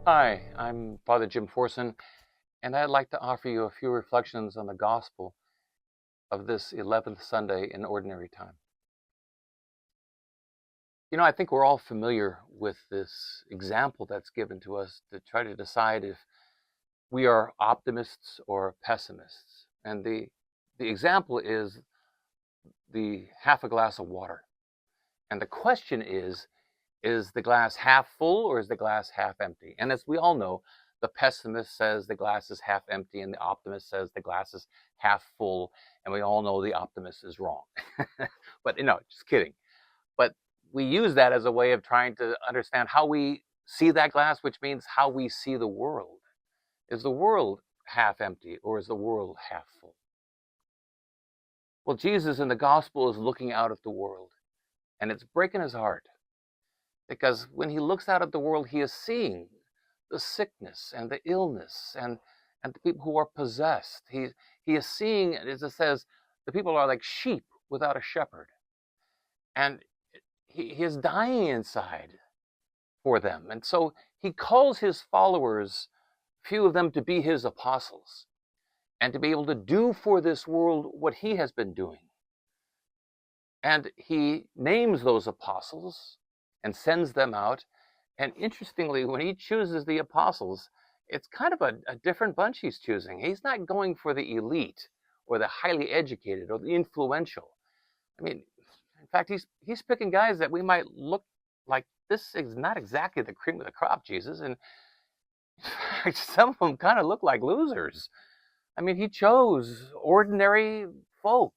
Hi, I'm Father Jim Forson, and I'd like to offer you a few reflections on the gospel of this 11th Sunday in Ordinary Time. I think we're all familiar with this example that's given to us to try to decide if we are optimists or pessimists. And the example is the half a glass of water. And the question is the glass half full or is the glass half empty? And as we all know, the pessimist says the glass is half empty and the optimist says the glass is half full. And we all know the optimist is wrong. But just kidding. But we use that as a way of trying to understand how we see that glass, which means how we see the world. Is the world half empty or is the world half full? Well, Jesus in the gospel is looking out at the world, and it's breaking his heart. Because when he looks out at the world, he is seeing the sickness and the illness and the people who are possessed. He is seeing, as it says, the people are like sheep without a shepherd. And he is dying inside for them. And so he calls his followers, few of them, to be his apostles and to be able to do for this world what he has been doing. And he names those apostles and sends them out. And interestingly, when he chooses the apostles, it's kind of a different bunch he's choosing. He's not going for the elite or the highly educated or the influential. I mean, in fact, he's picking guys that we might look like this is not exactly the cream of the crop, Jesus. And some of them kind of look like losers. I mean, he chose ordinary folk,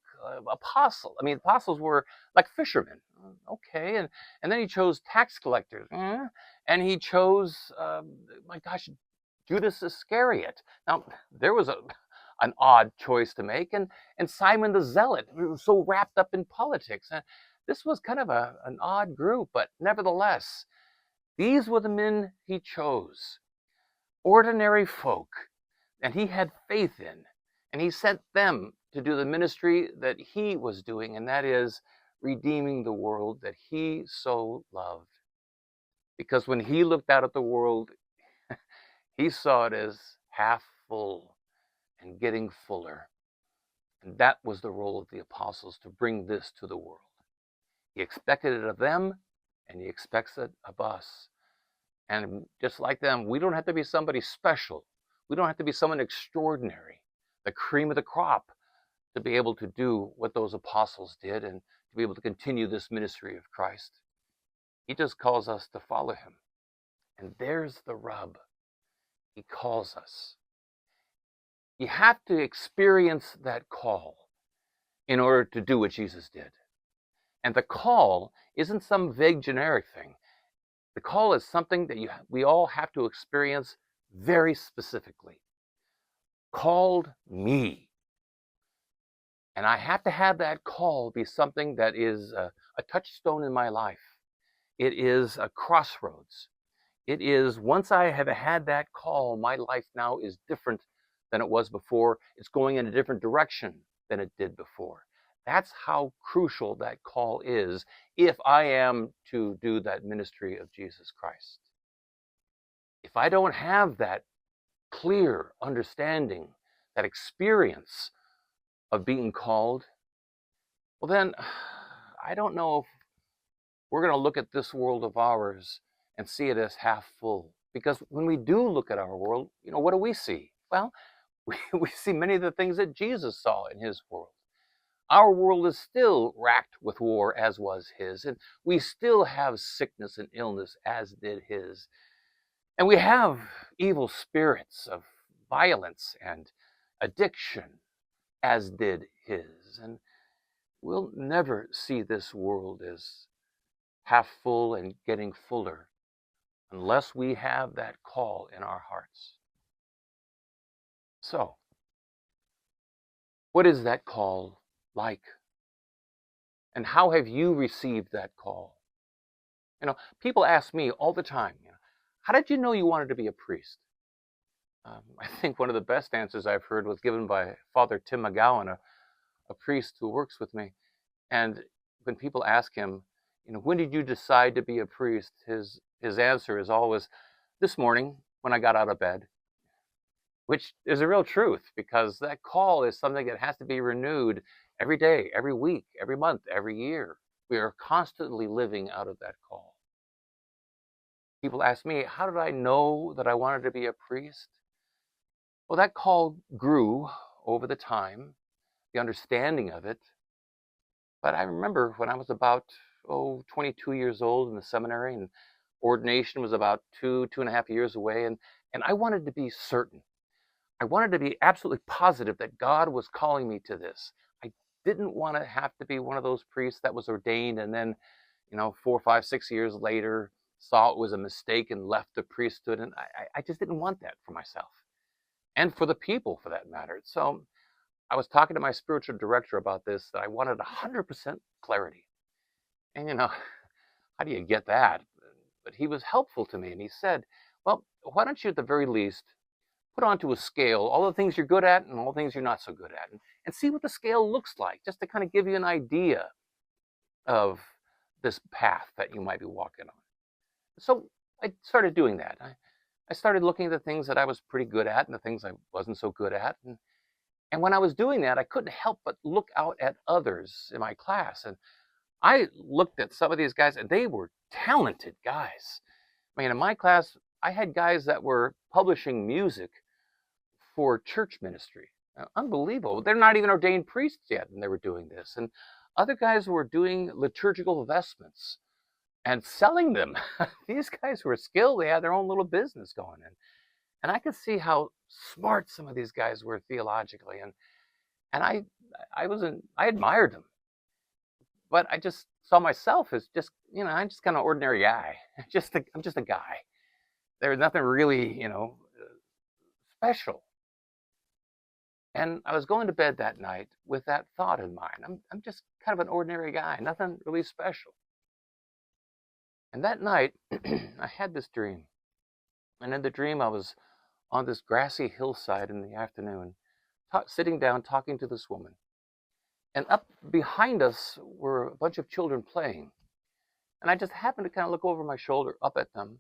apostles were like fishermen. Okay, and then he chose tax collectors, and he chose, my gosh, Judas Iscariot. Now there was an odd choice to make, and Simon the Zealot, who was so wrapped up in politics. And this was kind of an odd group, but nevertheless, these were the men he chose, ordinary folk, and he had faith in, and he sent them to do the ministry that he was doing, and that is redeeming the world that he so loved. Because when he looked out at the world, he saw it as half full and getting fuller. And that was the role of the apostles, to bring this to the world. He expected it of them, and he expects it of us. And just like them, we don't have to be somebody special. We don't have to be someone extraordinary, the cream of the crop, to be able to do what those apostles did and to be able to continue this ministry of Christ. He just calls us to follow him. And there's the rub. He calls us. You have to experience that call in order to do what Jesus did. And the call isn't some vague generic thing. The call is something that we all have to experience very specifically. Called me. And I have to have that call be something that is a touchstone in my life. It is a crossroads. It is, once I have had that call, my life now is different than it was before. It's going in a different direction than it did before. That's how crucial that call is if I am to do that ministry of Jesus Christ. If I don't have that clear understanding, that experience of being called, well then, I don't know if we're going to look at this world of ours and see it as half full. Because when we do look at our world, what do we see? Well, we see many of the things that Jesus saw in his world. Our world is still racked with war, as was his, and we still have sickness and illness, as did his. And we have evil spirits of violence and addiction, as did his. And we'll never see this world as half full and getting fuller unless we have that call in our hearts. So, what is that call like? And how have you received that call? People ask me all the time, how did you know you wanted to be a priest? I think one of the best answers I've heard was given by Father Tim McGowan, a priest who works with me. And when people ask him, when did you decide to be a priest? His answer is always, this morning, when I got out of bed, which is a real truth because that call is something that has to be renewed every day, every week, every month, every year. We are constantly living out of that call. People ask me, how did I know that I wanted to be a priest? Well, that call grew over the time, the understanding of it. But I remember when I was about, 22 years old in the seminary, and ordination was about 2.5 years away, and I wanted to be certain. I wanted to be absolutely positive that God was calling me to this. I didn't want to have to be one of those priests that was ordained and then, 4, 5, 6 years later saw it was a mistake and left the priesthood. And I just didn't want that for myself and for the people for that matter. So I was talking to my spiritual director about this, that I wanted 100% clarity. And how do you get that? But he was helpful to me and he said, well, why don't you at the very least put onto a scale all the things you're good at and all the things you're not so good at, and see what the scale looks like, just to kind of give you an idea of this path that you might be walking on. So I started doing that. I started looking at the things that I was pretty good at and the things I wasn't so good at. And when I was doing that, I couldn't help but look out at others in my class. And I looked at some of these guys, and they were talented guys. I mean, in my class, I had guys that were publishing music for church ministry. Unbelievable. They're not even ordained priests yet, and they were doing this. And other guys were doing liturgical vestments and selling them. These guys were skilled. They had their own little business going in. And I could see how smart some of these guys were theologically. And I admired them. But I just saw myself as just, I'm just kind of ordinary guy. I'm just a guy. There was nothing really, special. And I was going to bed that night with that thought in mind. I'm just kind of an ordinary guy, nothing really special. And that night, I had this dream. And in the dream, I was on this grassy hillside in the afternoon, sitting down talking to this woman. And up behind us were a bunch of children playing. And I just happened to kind of look over my shoulder up at them.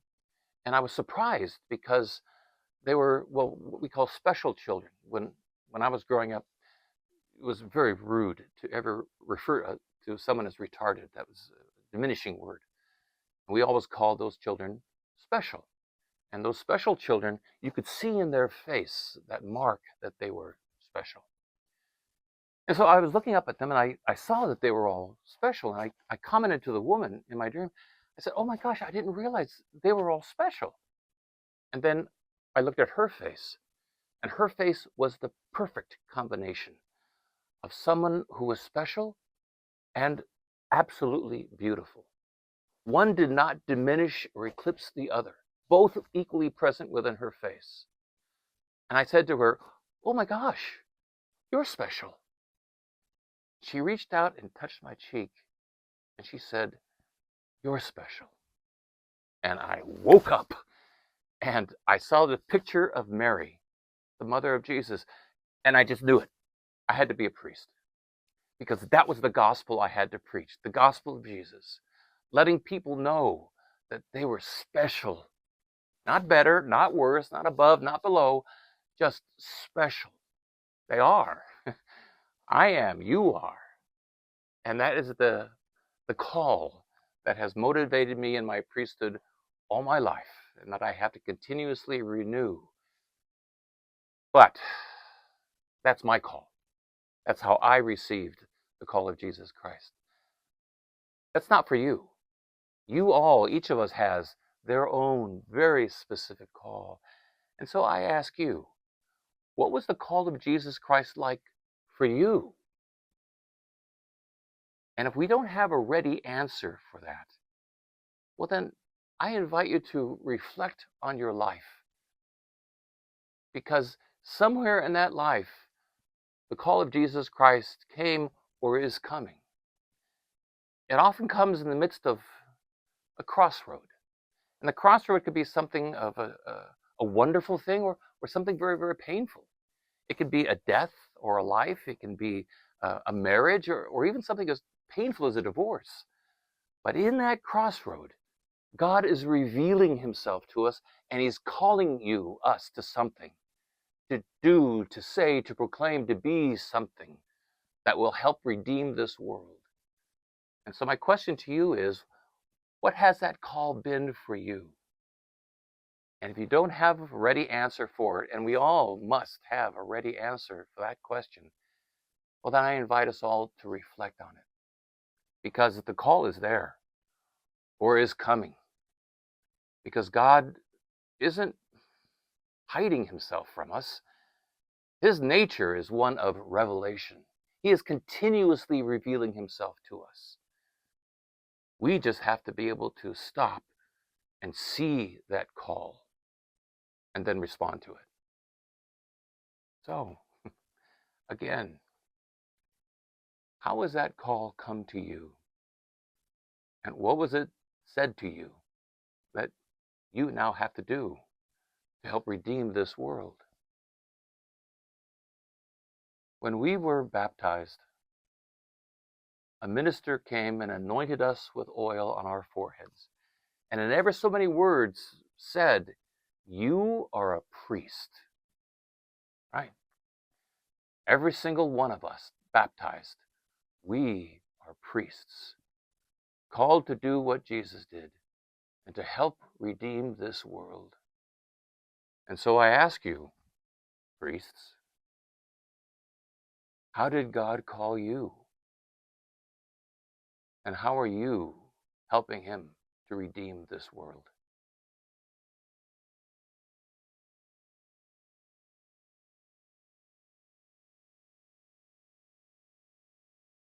And I was surprised because they were, well, what we call special children. When I was growing up, it was very rude to ever refer to someone as retarded. That was a diminishing word. We always called those children special. And those special children, you could see in their face that mark that they were special. And so I was looking up at them, and I saw that they were all special. And I commented to the woman in my dream. I said, oh my gosh, I didn't realize they were all special. And then I looked at her face, and her face was the perfect combination of someone who was special and absolutely beautiful. One did not diminish or eclipse the other, both equally present within her face. And I said to her, oh my gosh, you're special. She reached out and touched my cheek, and she said, you're special. And I woke up, and I saw the picture of Mary, the mother of Jesus, and I just knew it. I had to be a priest, because that was the gospel I had to preach, the gospel of Jesus, letting people know that they were special, not better, not worse, not above, not below, just special. They are. I am, you are. And that is the call that has motivated me in my priesthood all my life, and that I have to continuously renew. But that's my call. That's how I received the call of Jesus Christ. That's not for you. You all, each of us has their own very specific call. And so I ask you, what was the call of Jesus Christ like for you? And if we don't have a ready answer for that, well then I invite you to reflect on your life. Because somewhere in that life, the call of Jesus Christ came or is coming. It often comes in the midst of a crossroad. And the crossroad could be something of a wonderful thing or something very, very painful. It could be a death or a life. It can be a marriage or even something as painful as a divorce. But in that crossroad, God is revealing himself to us, and he's calling us to something, to do, to say, to proclaim, to be something that will help redeem this world. And so my question to you is, what has that call been for you? And if you don't have a ready answer for it, and we all must have a ready answer for that question, well, then I invite us all to reflect on it. Because the call is there, or is coming. Because God isn't hiding himself from us. His nature is one of revelation. He is continuously revealing himself to us. We just have to be able to stop and see that call and then respond to it. So, again, how has that call come to you? And what was it said to you that you now have to do to help redeem this world? When we were baptized, a minister came and anointed us with oil on our foreheads, and in ever so many words said, "You are a priest." Right? Every single one of us baptized, we are priests, called to do what Jesus did and to help redeem this world. And so I ask you, priests, how did God call you? And how are you helping him to redeem this world?